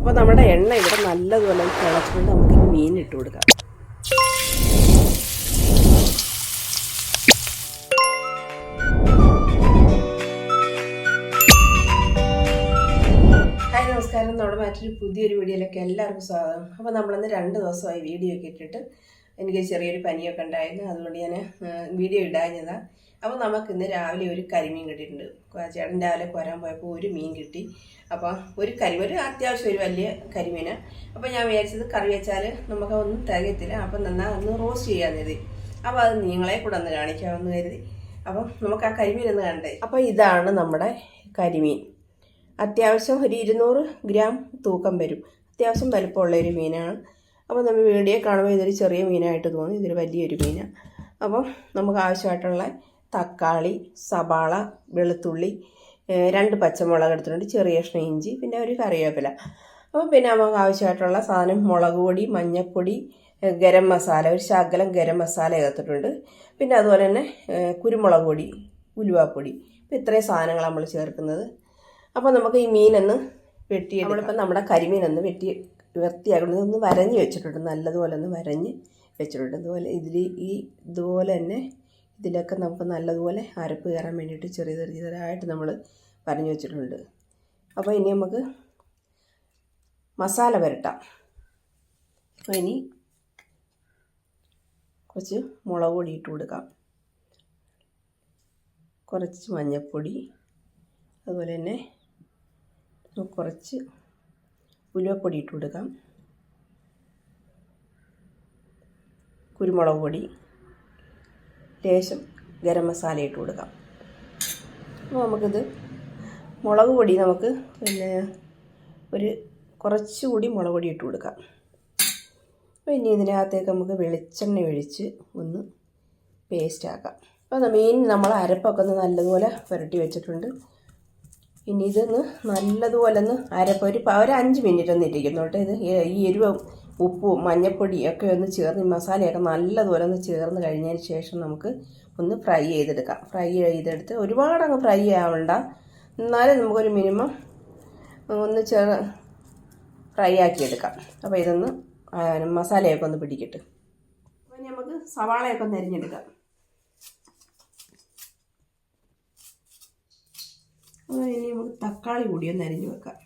അപ്പോൾ നമ്മുടെ എണ്ണ ഇവിടെ നല്ലതുപോലെ തിളച്ചുകൊണ്ട് നമുക്ക് ഈ മീൻ ഇട്ട് കൊടുക്കാം. ഹായ് നമസ്കാരം. നമ്മുടെ മറ്റൊരു പുതിയൊരു വീഡിയോയിലേക്ക് എല്ലാവർക്കും സ്വാഗതം. അപ്പോൾ നമ്മളിന്ന് 2 ദിവസമായി വീഡിയോ ഒക്കെ ഇട്ടിട്ട് എനിക്ക് ചെറിയൊരു പനിയൊക്കെ ഉണ്ടായിരുന്നു, അതുകൊണ്ട് ഞാൻ വീഡിയോ ഇടാഞ്ഞതാണ്. അപ്പോൾ നമുക്കിന്ന് രാവിലെ ഒരു കരിമീൻ കിട്ടിയിട്ടുണ്ട്. ചേട്ടൻ രാവിലെ കൊരാൻ പോയപ്പോൾ ഒരു മീൻ കിട്ടി. അപ്പോൾ ഒരു അത്യാവശ്യം ഒരു വലിയ കരിമീനാണ്. അപ്പോൾ ഞാൻ വിചാരിച്ചത് കറി വെച്ചാൽ നമുക്കൊന്നും തികയത്തില്ല, അപ്പം നന്നാ ഒന്ന് റോസ്റ്റ് ചെയ്യാൻ കരുതി. അപ്പോൾ അത് നിങ്ങളെ കൂടെ ഒന്ന് കാണിക്കാമെന്ന് കരുതി. അപ്പം നമുക്ക് ആ കരിമീൻ ഒന്ന് കണ്ടേ. അപ്പോൾ ഇതാണ് നമ്മുടെ കരിമീൻ. അത്യാവശ്യം ഒരു 200 ഗ്രാം തൂക്കം വരും. അത്യാവശ്യം വലുപ്പമുള്ളൊരു മീനാണ്. അപ്പോൾ നമ്മൾ വീഡിയോ കാണുമ്പോൾ ഇതൊരു ചെറിയ മീനായിട്ട് തോന്നി, ഇതൊരു വലിയൊരു മീനാണ്. അപ്പം നമുക്ക് ആവശ്യമായിട്ടുള്ള തക്കാളി, സവാള, വെളുത്തുള്ളി, 2 പച്ചമുളക് എടുത്തിട്ടുണ്ട്, ചെറിയ കഷ്ണം ഇഞ്ചി, പിന്നെ ഒരു കറിവേപ്പില. അപ്പോൾ പിന്നെ നമുക്ക് ആവശ്യമായിട്ടുള്ള സാധനം മുളക് പൊടി, മഞ്ഞൾപ്പൊടി, ഗരം മസാല, ഒരു ശകലം ഗരം മസാല ചേർത്തിട്ടുണ്ട്. പിന്നെ അതുപോലെ തന്നെ കുരുമുളക് പൊടി, ഉലുവാപ്പൊടി. അപ്പോൾ ഇത്രയും സാധനങ്ങൾ നമ്മൾ ചേർക്കുന്നത്. അപ്പോൾ നമുക്ക് ഈ മീനൊന്ന് നമ്മളിപ്പോൾ നമ്മുടെ കരിമീനൊന്ന് വൃത്തിയാക്കുന്നത് ഒന്ന് വരഞ്ഞ് വെച്ചിട്ടുണ്ട്, നല്ലതുപോലെ ഒന്ന് വരഞ്ഞ് വെച്ചിട്ടുണ്ട്. അതുപോലെ ഇതുപോലെ തന്നെ ഇതിലൊക്കെ നമുക്ക് നല്ലതുപോലെ അരപ്പ് കയറാൻ വേണ്ടിയിട്ട് ചെറിയതായിട്ട് നമ്മൾ വരഞ്ഞ് വെച്ചിട്ടുണ്ട്. അപ്പോൾ ഇനി നമുക്ക് മസാല പുരട്ടാം. അപ്പോൾ ഇനി കുറച്ച് മുളക് പൊടി ഇട്ട് കൊടുക്കാം, കുറച്ച് മഞ്ഞൾപ്പൊടി, അതുപോലെ തന്നെ കുറച്ച് ഉലുവപ്പൊടി ഇട്ട് കൊടുക്കാം, കുരുമുളക് പൊടി, ലേശം ഗരം മസാല ഇട്ട് കൊടുക്കാം. അപ്പോൾ നമുക്കിത് മുളക് പൊടി നമുക്ക് പിന്നെ കുറച്ചുകൂടി മുളക് പൊടി ഇട്ട് കൊടുക്കാം. അപ്പോൾ ഇനി ഇതിനകത്തേക്ക് നമുക്ക് വെളിച്ചെണ്ണ ഒഴിച്ച് ഒന്ന് പേസ്റ്റാക്കാം. അപ്പോൾ മീൻ നമ്മൾ അരപ്പൊക്കെ ഒന്ന് നല്ലതുപോലെ പുരട്ടി വെച്ചിട്ടുണ്ട്. ഇനി ഇതൊന്ന് നല്ലതുപോലെ ഒന്ന് ഒരു 5 മിനിറ്റ് ഒന്ന് ഇരിക്കുന്നോട്ടെ. ഇത് ഈ എരിവും ഉപ്പും മഞ്ഞൾപ്പൊടിയും ഒക്കെ ഒന്ന് ചേർന്ന് മസാലയൊക്കെ നല്ലതുപോലെ ഒന്ന് ചേർന്ന് കഴിഞ്ഞതിന് ശേഷം നമുക്ക് ഒന്ന് ഫ്രൈ ചെയ്തെടുക്കാം. ഫ്രൈ ചെയ്തെടുത്ത് ഒരുപാടങ്ങ് ഫ്രൈ ആവണ്ട, എന്നാലും നമുക്കൊരു മിനിമം ഒന്ന് ഫ്രൈ ആക്കിയെടുക്കാം. അപ്പോൾ ഇതൊന്ന് മസാലയൊക്കെ ഒന്ന് പിടിക്കട്ടെ. അപ്പോൾ ഇനി നമുക്ക് സവാളയൊക്കെ ഒന്ന് അരിഞ്ഞെടുക്കാം. ഇനി നമുക്ക് തക്കാളി കൂടി ഒന്ന് അരിഞ്ഞ് വെക്കാം.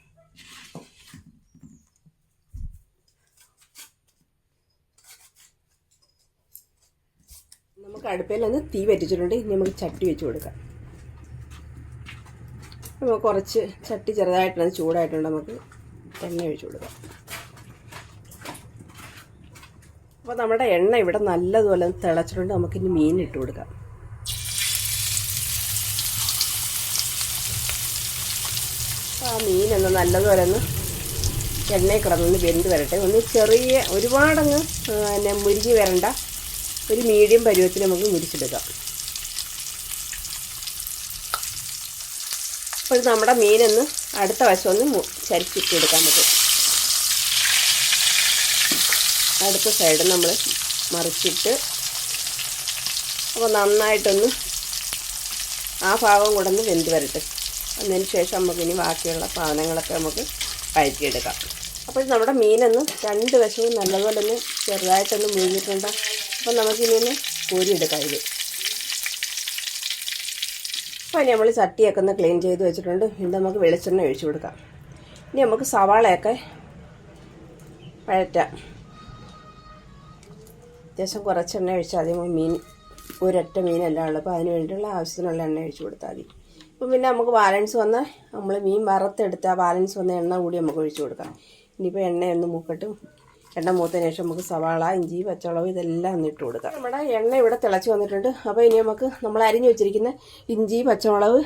നമുക്ക് അടുപ്പിലൊന്ന് തീ വറ്റിച്ചിട്ടുണ്ട്. ഇനി നമുക്ക് ചട്ടി വെച്ച് കൊടുക്കാം. നമുക്ക് കുറച്ച് ചട്ടി ചെറുതായിട്ടൊന്ന് ചൂടായിട്ടുണ്ട്, നമുക്ക് എണ്ണ ഒഴിച്ച് കൊടുക്കാം. അപ്പോൾ നമ്മുടെ എണ്ണ ഇവിടെ നല്ലതുപോലെ തിളച്ചിട്ടുണ്ട്. നമുക്കിനി മീൻ ഇട്ട് കൊടുക്കാം. ആ മീനൊന്ന് നല്ലതുപോലെ ഒന്ന് എണ്ണയിൽ കിടന്നൊന്ന് വെന്ത് വരട്ടെ. ഒന്ന് ഒരുപാടങ്ങ് പിന്നെ മുരിഞ്ഞ് വരണ്ട, ഒരു മീഡിയം പരുവത്തിൽ നമുക്ക് മുരിച്ചെടുക്കാം. അപ്പോൾ നമ്മുടെ മീനൊന്ന് അടുത്ത വശം ഒന്ന് ചരിച്ചിട്ടെടുക്കാൻ പറ്റും. അടുത്ത സൈഡ് നമ്മൾ മറിച്ചിട്ട് അപ്പോൾ നന്നായിട്ടൊന്ന് ആ ഭാഗം കൂടെ ഒന്ന് വെന്ത് വരട്ടെ. അതിന് ശേഷം നമുക്കിനി ബാക്കിയുള്ള സാധനങ്ങളൊക്കെ നമുക്ക് വഴറ്റിയെടുക്കാം. അപ്പോൾ നമ്മുടെ മീനൊന്ന് 2 വശവും നല്ലപോലെ ഒന്ന് ചെറുതായിട്ടൊന്ന് മുഴുകിയിട്ടുണ്ട്. അപ്പോൾ നമുക്കിനി ഒന്ന് കോരിയെടുക്കാം ഇത്. അപ്പോൾ ഇനി നമ്മൾ ചട്ടിയൊക്കെ ഒന്ന് ക്ലീൻ ചെയ്ത് വെച്ചിട്ടുണ്ട്. ഇനി നമുക്ക് വെളിച്ചെണ്ണ ഒഴിച്ച് കൊടുക്കാം. ഇനി നമുക്ക് സവാളയൊക്കെ വഴറ്റാം. അത്യാവശ്യം കുറച്ച് എണ്ണ ഒഴിച്ചാൽ മതി. ഒരൊറ്റ മീനെല്ലാം ഉള്ളൂ, അപ്പോൾ അതിന് വേണ്ടിയുള്ള ആവശ്യത്തിനുള്ള എണ്ണ ഒഴിച്ച് കൊടുത്താൽ മതി. അപ്പം പിന്നെ നമുക്ക് ബാലൻസ് വന്ന നമ്മൾ മീൻ വറുത്തെടുത്ത് ആ ബാലൻസ് വന്ന എണ്ണ കൂടി നമുക്ക് ഒഴിച്ച് കൊടുക്കാം. ഇനിയിപ്പോൾ എണ്ണയൊന്ന് മൂക്കട്ടും. എണ്ണ മൂത്തതിന് ശേഷം നമുക്ക് സവാള, ഇഞ്ചി, പച്ചമുളക് ഇതെല്ലാം ഒന്ന് ഇട്ട് കൊടുക്കാം. നമ്മുടെ എണ്ണ ഇവിടെ തിളച്ച് വന്നിട്ടുണ്ട്. അപ്പോൾ ഇനി നമുക്ക് നമ്മൾ അരിഞ്ഞു വെച്ചിരിക്കുന്ന ഇഞ്ചി, പച്ചമുളക്,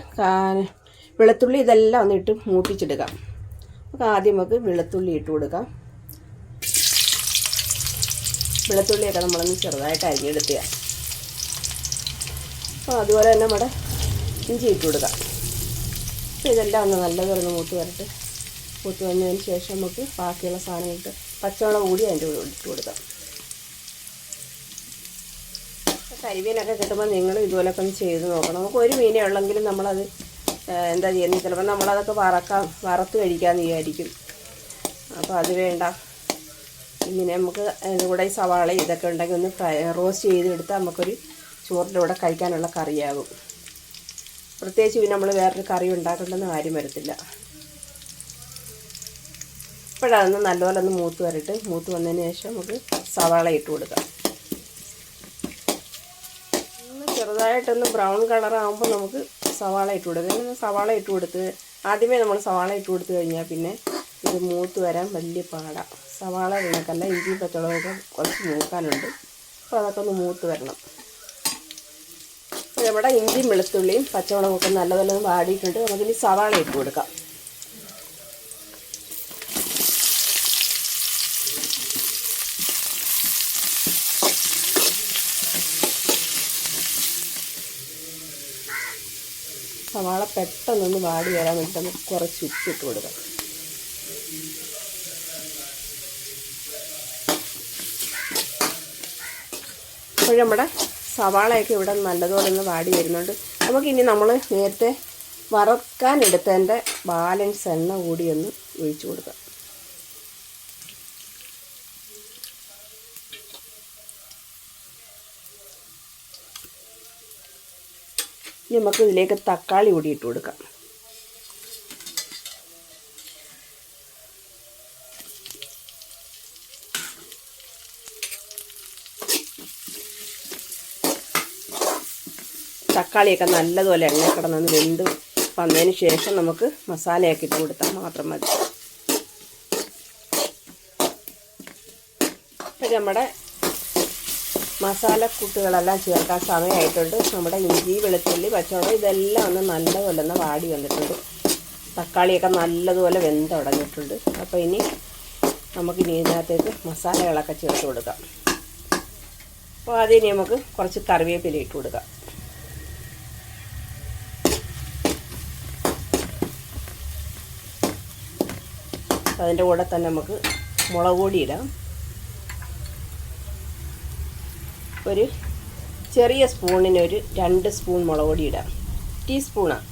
വെളുത്തുള്ളി ഇതെല്ലാം ഒന്ന് ഇട്ട് മൂപ്പിച്ചെടുക്കാം. നമുക്ക് ആദ്യം നമുക്ക് വെളുത്തുള്ളി ഇട്ട് കൊടുക്കാം. വെളുത്തുള്ളിയൊക്കെ നമ്മളൊന്ന് ചെറുതായിട്ട് അരിഞ്ഞെടുക്കുക. അപ്പോൾ അതുപോലെ തന്നെ നമ്മുടെ ഇഞ്ചി ഇട്ട് കൊടുക്കാം. അപ്പോൾ ഇതെല്ലാം ഒന്ന് നല്ലപോലെ ഒന്ന് മൂത്ത് വരട്ടെ. മൂത്ത് വന്നതിന് ശേഷം നമുക്ക് ബാക്കിയുള്ള സാധനങ്ങൾക്ക് പച്ചമുളക് കൂടി അതിൻ്റെ കൂടെ ഇട്ട് കൊടുക്കാം. കരിമീനൊക്കെ കിട്ടുമ്പോൾ നിങ്ങൾ ഇതുപോലൊക്കെ ഒന്ന് ചെയ്ത് നോക്കണം. നമുക്ക് ഒരു മീനേ ഉള്ളെങ്കിലും നമ്മളത് എന്താ ചെയ്യുന്നത്, ചിലപ്പോൾ നമ്മളതൊക്കെ വറുത്ത് കഴിക്കാമെന്ന് വിചാരിക്കും. അപ്പോൾ അത് വേണ്ട. ഇങ്ങനെ നമുക്ക് അതിൻ്റെ കൂടെ ഈ സവാള ഇതൊക്കെ ഉണ്ടെങ്കിൽ ഒന്ന് റോസ്റ്റ് ചെയ്തെടുത്താൽ നമുക്കൊരു ചോറിൻ്റെ കൂടെ കഴിക്കാനുള്ള കറിയാകും. പ്രത്യേകിച്ച് പിന്നെ നമ്മൾ വേറൊരു കറി ഉണ്ടാക്കേണ്ടെന്ന് കാര്യം വരത്തില്ല. ഇപ്പോഴതൊന്ന് നല്ലപോലെ ഒന്ന് മൂത്ത് വരട്ട്. മൂത്ത് വന്നതിന് ശേഷം നമുക്ക് സവാള ഇട്ട് കൊടുക്കാം. ഒന്ന് ചെറുതായിട്ടൊന്ന് ബ്രൗൺ കളറാകുമ്പോൾ നമുക്ക് സവാള ഇട്ട് കൊടുക്കാം. ഇങ്ങനെ സവാള ഇട്ട് കൊടുത്ത് ആദ്യമേ നമ്മൾ സവാള ഇട്ട് കൊടുത്തു കഴിഞ്ഞാൽ പിന്നെ ഇത് മൂത്ത് വരാൻ വലിയ പാടാണ്. സവാള കണക്കല്ല, ഇഞ്ചി പച്ചമുളകൊക്കെ കുറച്ച് മൂക്കാനുണ്ട്. അപ്പോൾ അതൊക്കെ ഒന്ന് മൂത്ത് വരണം. അപ്പോൾ നമ്മുടെ ഇഞ്ചിയും വെളുത്തുള്ളിയും പച്ചമുളകൊക്കെ നല്ലപോലെ വാടിയിട്ടുണ്ട്. നമുക്കിനി സവാള ഇട്ട് കൊടുക്കാം. സവാള പെട്ടെന്നൊന്ന് വാടി വരാൻ വേണ്ടി നമുക്ക് കുറച്ച് ഉപ്പിട്ട് കൊടുക്കാം. അപ്പോൾ നമ്മുടെ സവാളയൊക്കെ ഇവിടെ നല്ലതുപോലെ ഒന്ന് വാടി വരുന്നുണ്ട്. നമുക്കിനി നമ്മൾ നേരത്തെ വറക്കാൻ എടുത്തതിൻ്റെ ബാലൻസ് എണ്ണ കൂടി ഒന്ന് ഒഴിച്ചു കൊടുക്കാം. ഇനി നമുക്ക് ഇതിലേക്ക് തക്കാളി കൂടി ഇട്ട് കൊടുക്കാം. തക്കാളിയൊക്കെ നല്ലതുപോലെ എണ്ണ കിടന്നൊന്ന് വെന്ത് വന്നതിന് ശേഷം നമുക്ക് മസാലയൊക്കെ ഇട്ട് കൊടുത്താൽ മാത്രം മതി. അപ്പം നമ്മുടെ മസാലക്കൂട്ടുകളെല്ലാം ചേർക്കാൻ സമയമായിട്ടുണ്ട്. നമ്മുടെ ഇഞ്ചി വെളുത്തുള്ളി പച്ചമുളക് ഇതെല്ലാം ഒന്ന് നല്ലപോലെ ഒന്ന് വാടി വന്നിട്ടുണ്ട്. തക്കാളിയൊക്കെ നല്ലതുപോലെ വെന്തുടങ്ങിയിട്ടുണ്ട്. അപ്പോൾ ഇനി നമുക്കിനി ഇതിനകത്തേക്ക് മസാലകളൊക്കെ ചേർത്ത് കൊടുക്കാം. അപ്പോൾ അതിന് നമുക്ക് കുറച്ച് കറിവേപ്പില ഇട്ട് കൊടുക്കാം. അതിൻ്റെ കൂടെ തന്നെ നമുക്ക് മുളക് പൊടി ഇടാം. ഒരു ചെറിയ സ്പൂണിന് ഒരു 2 സ്പൂൺ മുളക് പൊടി ഇടാം. ടീസ്പൂണാണ്.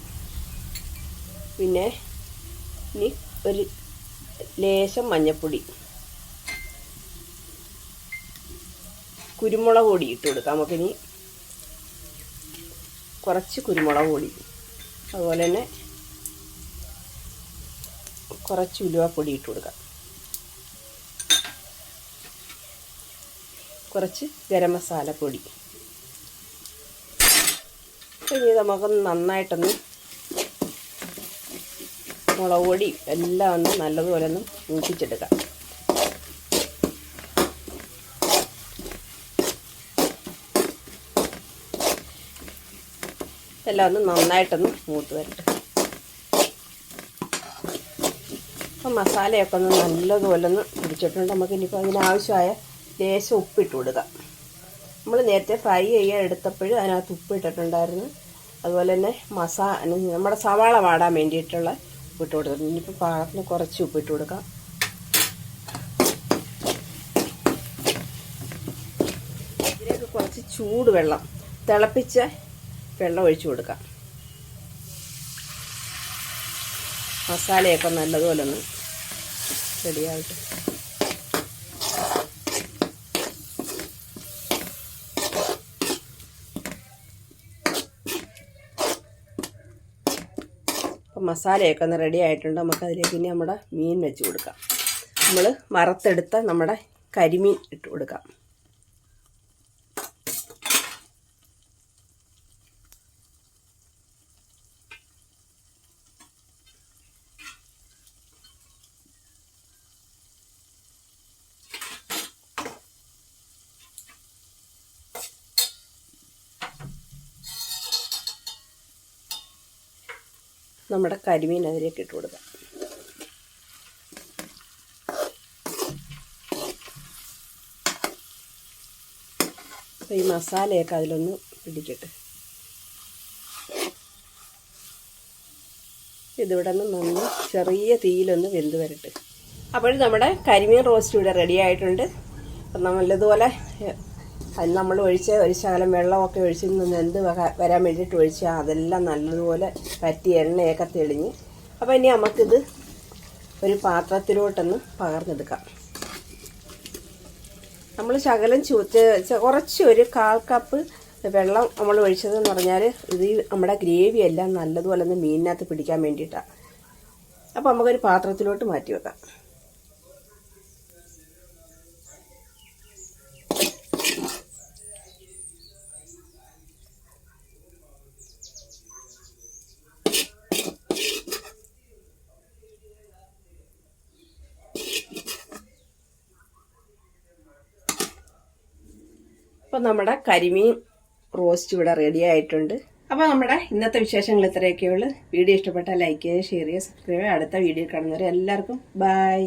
പിന്നെ ഇനി ഒരു ലേശം മഞ്ഞൾപ്പൊടി, കുരുമുളക് പൊടി ഇട്ട് കൊടുക്കാം. നമുക്കിനി കുറച്ച് കുരുമുളക് പൊടി, അതുപോലെ തന്നെ കുറച്ച് ഉലുവപ്പൊടി ഇട്ട് കൊടുക്കാം. കുറച്ച് ഗരം മസാല പൊടി. ഇനി നമുക്കൊന്ന് നന്നായിട്ടൊന്ന് മുളക് പൊടി എല്ലാം ഒന്ന് നല്ലതുപോലെ ഒന്ന് മൂപ്പിച്ചെടുക്കാം. എല്ലാം ഒന്ന് നന്നായിട്ടൊന്ന് മൂത്ത് വരട്ടെ. അപ്പം മസാലയൊക്കെ ഒന്ന് നല്ലതുപോലെ ഒന്ന് പിടിച്ചിട്ടുണ്ട്. നമുക്കിനിയിപ്പോൾ അതിനാവശ്യമായ ലേശം ഉപ്പിട്ട് കൊടുക്കാം. നമ്മൾ നേരത്തെ ഫ്രൈ ചെയ്യാൻ എടുത്തപ്പോഴും അതിനകത്ത് ഉപ്പിട്ടിട്ടുണ്ടായിരുന്നു. അതുപോലെ തന്നെ നമ്മുടെ സവാള വാടാൻ വേണ്ടിയിട്ടുള്ള ഉപ്പിട്ട് കൊടുത്തിട്ടുണ്ട്. ഇനിയിപ്പോൾ പാകത്തിന് കുറച്ച് ഉപ്പിട്ട് കൊടുക്കാം. ഇതിലേക്ക് കുറച്ച് ചൂടുവെള്ളം, തിളപ്പിച്ച വെള്ളം ഒഴിച്ചു കൊടുക്കാം. മസാലയൊക്കെ നല്ലതുപോലെ ഒന്ന് റെഡിയായിട്ട് അപ്പം മസാലയൊക്കെ ഒന്ന് റെഡി ആയിട്ടുണ്ട്. നമുക്കതിലേക്ക് ഇനി നമ്മുടെ മീൻ വെച്ച് കൊടുക്കാം. നമ്മൾ വറുത്തെടുത്ത നമ്മുടെ കരിമീൻ ഇട്ട് കൊടുക്കാം. നമ്മുടെ കരിമീൻ അതിലേക്ക് ഇട്ട് കൊടുക്കാം. അപ്പോൾ ഈ മസാലയൊക്കെ അതിലൊന്ന് പിടിക്കട്ടെ. ഇതിവിടെ നിന്ന് ചെറിയ തീയിലൊന്ന് വെന്ത് വരട്ടെ. അപ്പോൾ നമ്മുടെ കരിമീൻ റോസ്റ്റ് ഇവിടെ റെഡി ആയിട്ടുണ്ട്. അപ്പം നല്ലതുപോലെ അത് നമ്മൾ ഒഴിച്ച ഒരു ശകലം വെള്ളമൊക്കെ ഒഴിച്ച് വെന്ത് വരാൻ വേണ്ടിയിട്ട് ഒഴിച്ചാൽ അതെല്ലാം നല്ലതുപോലെ പറ്റി എണ്ണയൊക്കെ തെളിഞ്ഞ്. അപ്പോൾ ഇനി നമുക്കിത് ഒരു പാത്രത്തിലോട്ടൊന്ന് പകർന്നെടുക്കാം. നമ്മൾ ശകലം കുറച്ച് ഒരു 1/4 കപ്പ് വെള്ളം നമ്മൾ ഒഴിച്ചതെന്ന് പറഞ്ഞാൽ ഇത് നമ്മുടെ ഗ്രേവി എല്ലാം നല്ലതുപോലെ ഒന്ന് മീനിനകത്ത് പിടിക്കാൻ വേണ്ടിയിട്ടാണ്. അപ്പോൾ നമുക്കൊരു പാത്രത്തിലോട്ട് മാറ്റി വെക്കാം. അപ്പോൾ നമ്മുടെ കരിമീൻ റോസ്റ്റ് ഇവിടെ റെഡി ആയിട്ടുണ്ട്. അപ്പോൾ നമ്മുടെ ഇന്നത്തെ വിശേഷങ്ങൾ ഇത്രയൊക്കെയുള്ളൂ. വീഡിയോ ഇഷ്ടപ്പെട്ടാൽ ലൈക്ക് ചെയ്യുക, ഷെയർ ചെയ്യുക, സബ്സ്ക്രൈബ് ചെയ്യുക. അടുത്ത വീഡിയോ കാണുന്നവരെ എല്ലാവർക്കും ബൈ.